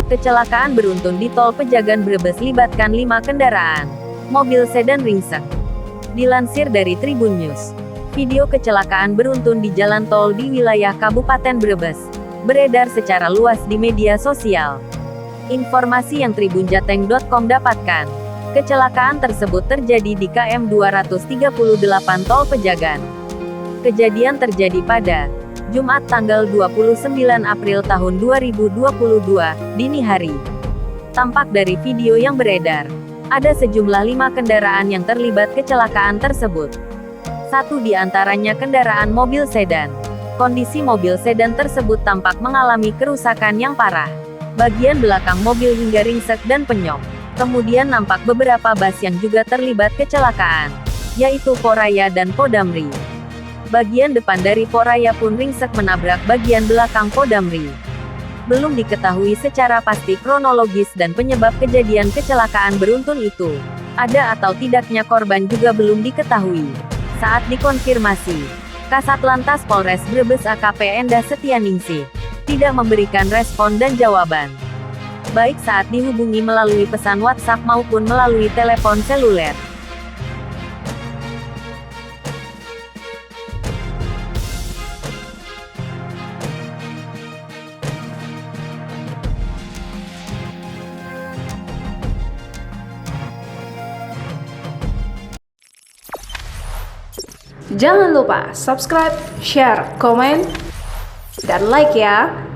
Kecelakaan beruntun di Tol Pejagan Brebes libatkan 5 kendaraan mobil sedan ringsek. Dilansir dari Tribun News, video kecelakaan beruntun di jalan tol di wilayah Kabupaten Brebes beredar secara luas di media sosial. Informasi yang tribunjateng.com dapatkan, kecelakaan tersebut terjadi di KM 238 Tol Pejagan. Kejadian terjadi pada Jumat tanggal 29 April tahun 2022, dini hari. Tampak dari video yang beredar, ada sejumlah 5 kendaraan yang terlibat kecelakaan tersebut. Satu di antaranya kendaraan mobil sedan. Kondisi mobil sedan tersebut tampak mengalami kerusakan yang parah. Bagian belakang mobil hingga ringsek dan penyok. Kemudian nampak beberapa bus yang juga terlibat kecelakaan, yaitu Poraya dan Podamri. Bagian depan dari Poraya pun ringsek menabrak bagian belakang Podamri. Belum diketahui secara pasti kronologis dan penyebab kejadian kecelakaan beruntun itu. Ada atau tidaknya korban juga belum diketahui. Saat dikonfirmasi, Kasat Lantas Polres Brebes AKP Endah Setianingsih tidak memberikan respon dan jawaban, baik saat dihubungi melalui pesan WhatsApp maupun melalui telepon seluler. Jangan lupa subscribe, share, komen, dan like ya.